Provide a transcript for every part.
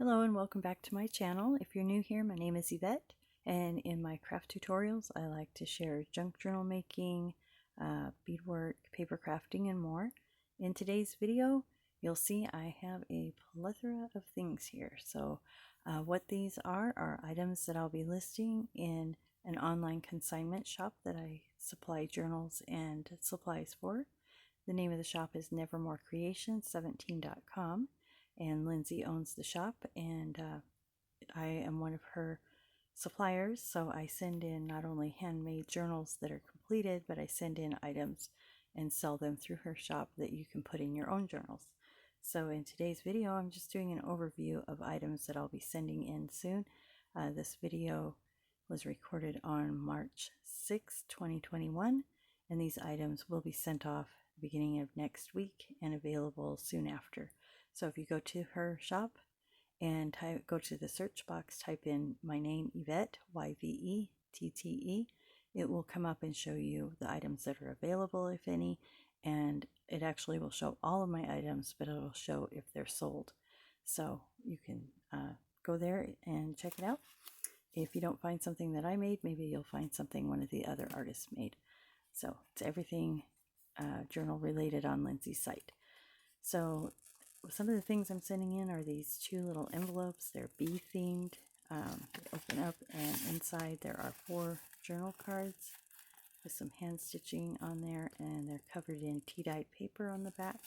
Hello and welcome back to my channel. If you're new here, my name is Yvette, and in my craft tutorials I like to share junk journal making, beadwork, paper crafting, and more. In today's video you'll see I have a plethora of things here. So what these are items that I'll be listing in an online consignment shop that I supply journals and supplies for. The name of the shop is Nevermore Creation17.com. and Lindsay owns the shop, and I am one of her suppliers, so I send in not only handmade journals that are completed, but I send in items and sell them through her shop that you can put in your own journals. So in today's video I'm just doing an overview of items that I'll be sending in soon. This video was recorded on March 6, 2021, and these items will be sent off at the beginning of next week and available soon after. So if you go to her shop and go to the search box, type in my name, Yvette, Y-V-E-T-T-E, it will come up and show you the items that are available, if any, and it actually will show all of my items, but it will show if they're sold. So you can go there and check it out. If you don't find something that I made, maybe you'll find something one of the other artists made. So it's everything journal related on Lindsay's site. So some of the things I'm sending in are these two little envelopes. They're bee themed. They open up, and inside there are 4 journal cards with some hand stitching on there, and they're covered in tea-dyed paper on the back.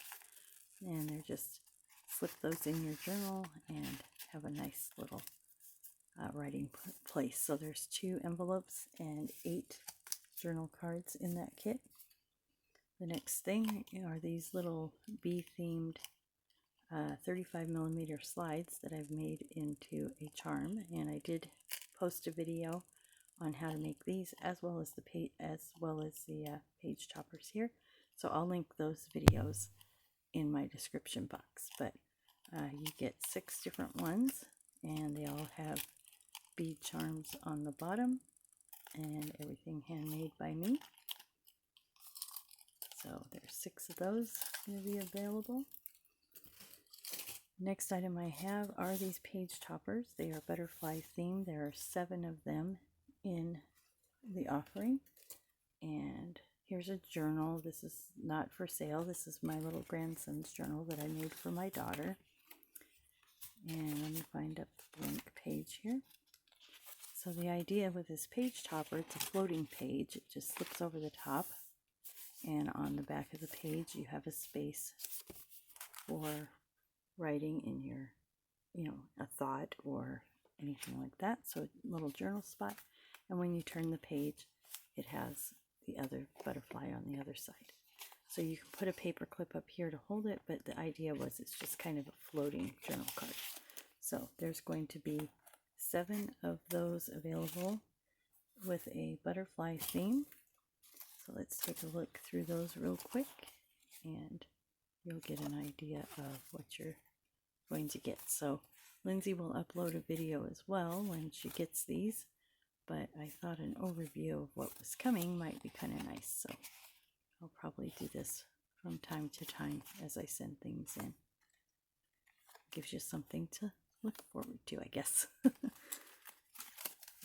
And they're just slip those in your journal and have a nice little writing place. So there's 2 envelopes and 8 journal cards in that kit. The next thing are these little bee themed 35mm slides that I've made into a charm, and I did post a video on how to make these as well as the page toppers here. So I'll link those videos in my description box. But you get 6 different ones, and they all have bead charms on the bottom, and everything handmade by me. So there's 6 of those going to be available. Next item I have are these page toppers. They are butterfly themed. There are 7 of them in the offering. And here's a journal. This is not for sale. This is my little grandson's journal that I made for my daughter. And let me find up the blank page here. So the idea with this page topper, it's a floating page. It just slips over the top. And on the back of the page you have a space for writing in your, a thought or anything like that. So a little journal spot, and when you turn the page it has the other butterfly on the other side. So you can put a paper clip up here to hold it, but the idea was it's just kind of a floating journal card. So there's going to be 7 of those available with a butterfly theme. So let's take a look through those real quick, and you'll get an idea of what you're going to get. So Lindsay will upload a video as well when she gets these, but I thought an overview of what was coming might be kind of nice. So I'll probably do this from time to time as I send things in. Gives you something to look forward to, I guess.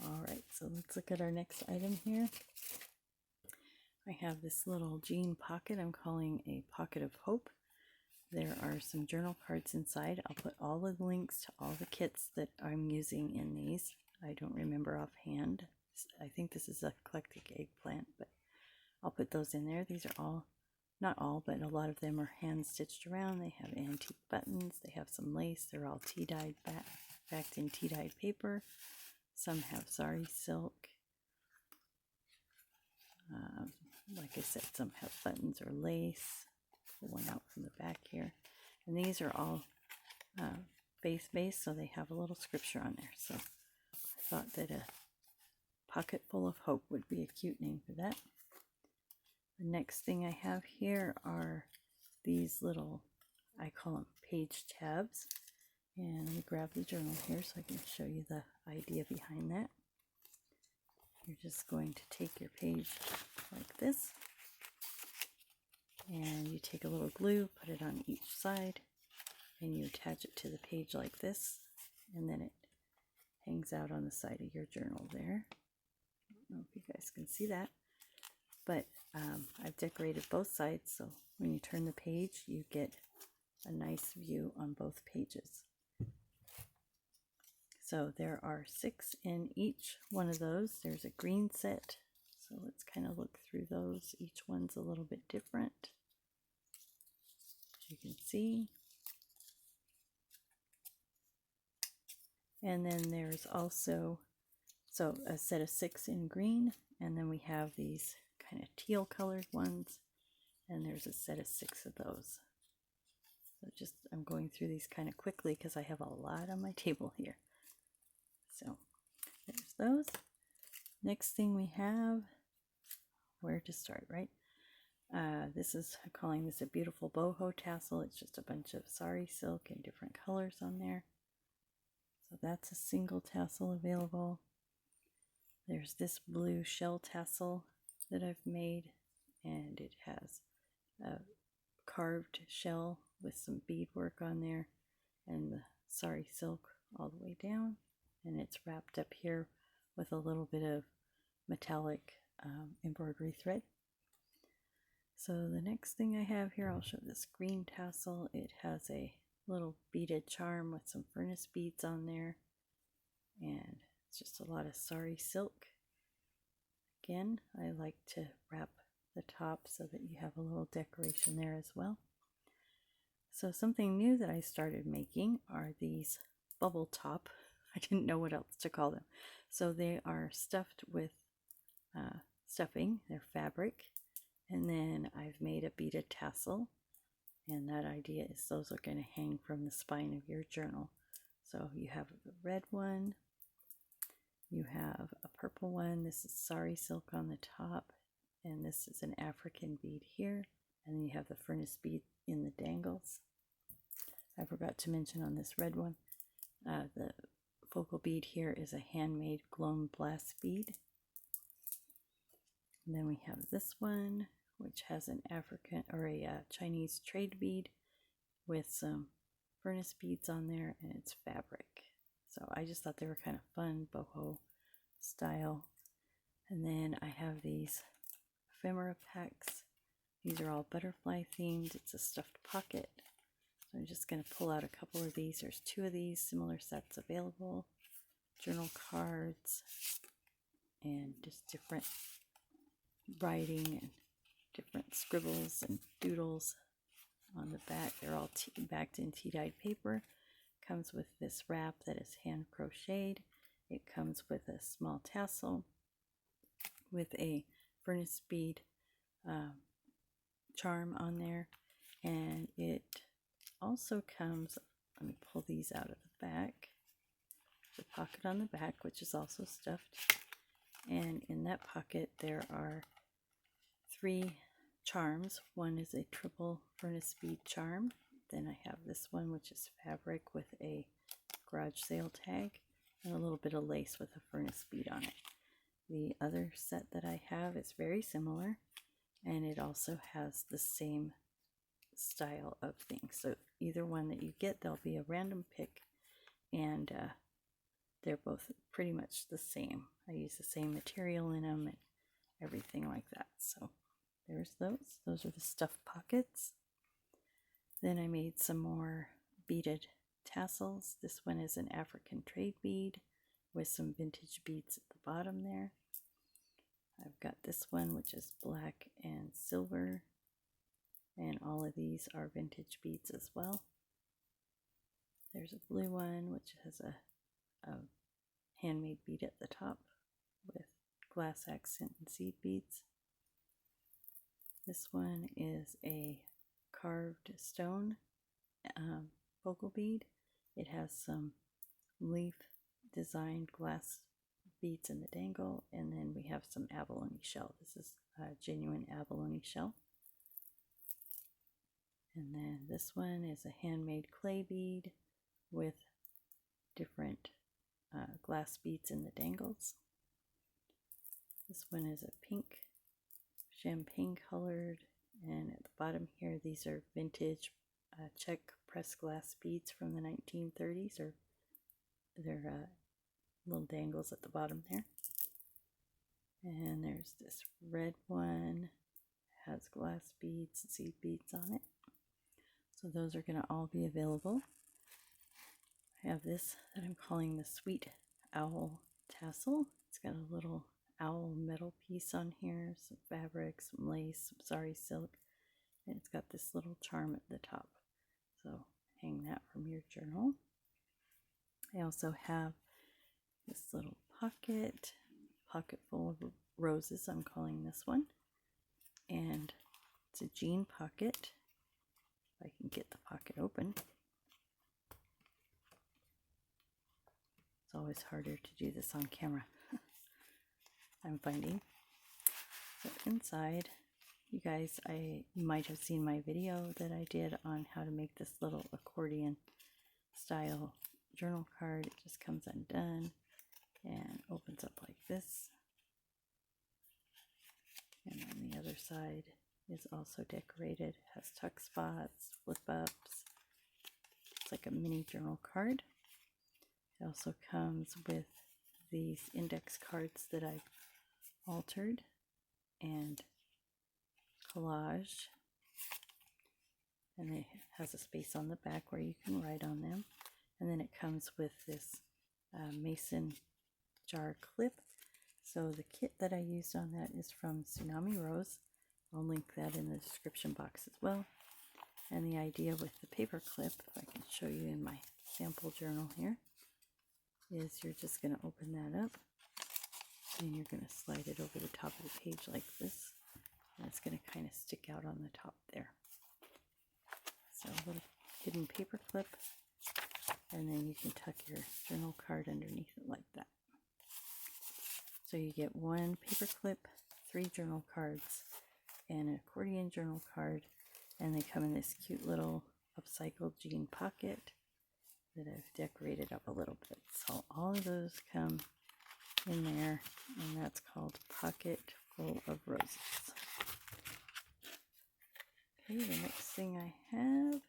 Alright, so let's look at our next item here. I have this little jean pocket I'm calling a pocket of hope. There are some journal cards inside. I'll put all of the links to all the kits that I'm using in these. I don't remember offhand. I think this is a eclectic eggplant, but I'll put those in there. These are all, not all, but a lot of them are hand stitched around. They have antique buttons. They have some lace. They're all tea-dyed, backed in tea-dyed paper. Some have sari silk. Like I said, some have buttons or lace. Pull one out from the back here. And these are all faith-based, so they have a little scripture on there. So I thought that a pocket full of hope would be a cute name for that. The next thing I have here are these little, I call them page tabs. And let me grab the journal here so I can show you the idea behind that. You're just going to take your page like this, and you take a little glue, put it on each side, and you attach it to the page like this, and then it hangs out on the side of your journal there. I don't know if you guys can see that, but I've decorated both sides, so when you turn the page you get a nice view on both pages. So there are 6 in each one of those. There's a green set, so let's kind of look through those. Each one's a little bit different, as you can see. And then there's also a set of 6 in green, and then we have these kind of teal colored ones, and there's a set of 6 of those. So I'm going through these kind of quickly because I have a lot on my table here. So there's those. Next thing we have, where to start, right? I'm calling this a beautiful boho tassel. It's just a bunch of sari silk in different colors on there. So that's a single tassel available. There's this blue shell tassel that I've made, and it has a carved shell with some beadwork on there and the sari silk all the way down, and it's wrapped up here with a little bit of metallic embroidery thread. So the next thing I have here, I'll show this green tassel. It has a little beaded charm with some furnace beads on there, and it's just a lot of sari silk. Again, I like to wrap the top so that you have a little decoration there as well. So something new that I started making are these bubble top. I didn't know what else to call them. So they are stuffed with stuffing, they're fabric, and then I've made a beaded tassel, and that idea is those are going to hang from the spine of your journal. So you have the red one, you have a purple one, this is sari silk on the top, and this is an African bead here, and then you have the furnace bead in the dangles. I forgot to mention on this red one, the focal bead here is a handmade blown glass bead. And then we have this one, which has an African or a Chinese trade bead with some furnace beads on there, and it's fabric. So I just thought they were kind of fun, boho style. And then I have these ephemera packs. These are all butterfly themed. It's a stuffed pocket. So I'm just going to pull out a couple of these. There's 2 of these similar sets available. Journal cards and just different writing and different scribbles and doodles on the back. They're all backed in tea-dyed paper. Comes with this wrap that is hand crocheted. It comes with a small tassel with a furnace bead charm on there, and it also comes, let me pull these out of the back, the pocket on the back, which is also stuffed, and in that pocket there are 3 charms. One is a triple furnace bead charm, then I have this one which is fabric with a garage sale tag and a little bit of lace with a furnace bead on it. The other set that I have is very similar, and it also has the same style of things. So either one that you get, there'll be a random pick, and they're both pretty much the same. I use the same material in them and everything like that. So there's those. Those are the stuffed pockets. Then I made some more beaded tassels. This one is an African trade bead with some vintage beads at the bottom there. I've got this one which is black and silver, and all of these are vintage beads as well. There's a blue one which has a handmade bead at the top with glass accent and seed beads. This one is a carved stone focal bead. It has some leaf designed glass beads in the dangle, and then we have some abalone shell. This is a genuine abalone shell. And then this one is a handmade clay bead with different glass beads in the dangles. This one is a pink champagne colored, and at the bottom here these are vintage Czech pressed glass beads from the 1930s or they're little dangles at the bottom there. And there's this red one, has glass beads and seed beads on it. So those are going to all be available. I have this that I'm calling the Sweet Owl Tassel. It's got a little owl metal piece on here, some fabric, some lace, some sari silk, and it's got this little charm at the top. So hang that from your journal. I also have this little pocket full of roses, I'm calling this one. And it's a jean pocket. If I can get the pocket open. It's always harder to do this on camera, I'm finding. So inside, you guys, you might have seen my video that I did on how to make this little accordion style journal card. It just comes undone and opens up like this. And on the other side is also decorated. It has tuck spots, flip ups. It's like a mini journal card. It also comes with these index cards that I've altered and collaged. And it has a space on the back where you can write on them. And then it comes with this mason jar clip. So the kit that I used on that is from Tsunami Rose. I'll link that in the description box as well. And the idea with the paper clip, if I can show you in my sample journal here, is you're just going to open that up and you're going to slide it over the top of the page like this. And it's going to kind of stick out on the top there. So a little hidden paper clip, and then you can tuck your journal card underneath it like that. So you get one paper clip, 3 journal cards, and an accordion journal card, and they come in this cute little upcycled jean pocket that I've decorated up a little bit. So all of those come in there, and that's called Pocket Full of Roses. Okay, the next thing I have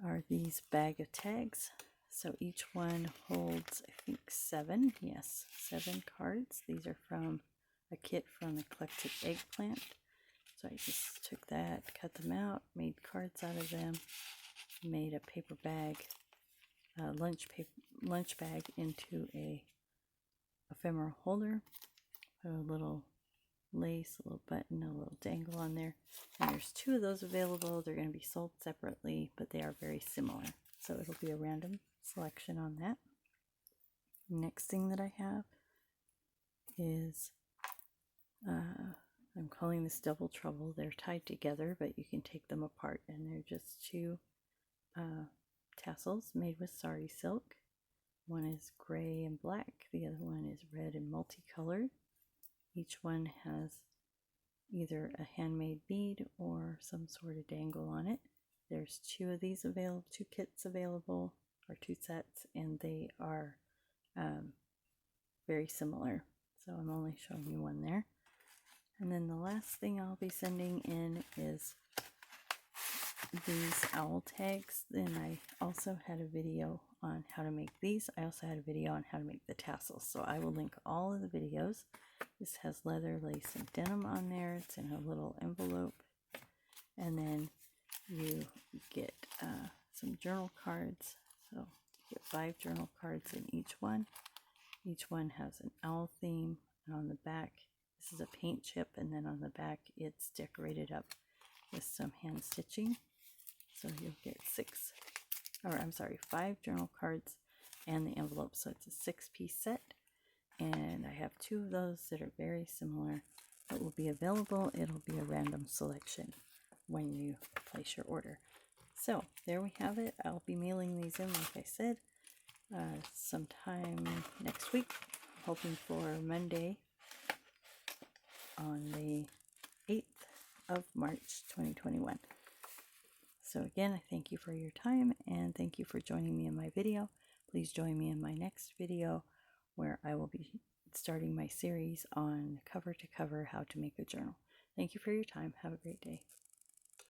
are these bag of tags. So each one holds, I think, 7 cards. These are from a kit from Eclectic Eggplant. So I just took that, cut them out, made cards out of them, made a paper bag, lunch bag into a ephemera holder, put a little lace, a little button, a little dangle on there. And there's 2 of those available. They're going to be sold separately, but they are very similar. So it'll be a random selection on that. Next thing that I have is, I'm calling this Double Trouble. They're tied together, but you can take them apart, and they're just 2 tassels made with sari silk. One is gray and black, the other one is red and multicolored. Each one has either a handmade bead or some sort of dangle on it. There's 2 of these available, 2 kits available, or 2 sets, and they are very similar. So I'm only showing you one there. And then the last thing I'll be sending in is these owl tags. Then I also had a video on how to make these. I also had a video on how to make the tassels. So I will link all of the videos. This has leather, lace, and denim on there. It's in a little envelope. And then you get some journal cards. So you get 5 journal cards in each one. Each one has an owl theme. And on the back, this is a paint chip. And then on the back, it's decorated up with some hand stitching. So you'll get 5 journal cards and the envelope. So it's a 6-piece set. And I have 2 of those that are very similar that will be available. It'll be a random selection when you place your order. So there we have it. I'll be mailing these in, like I said, sometime next week. I'm hoping for Monday on the 8th of March 2021. So again, I thank you for your time and thank you for joining me in my video. Please join me in my next video where I will be starting my series on cover to cover how to make a journal. Thank you for your time. Have a great day.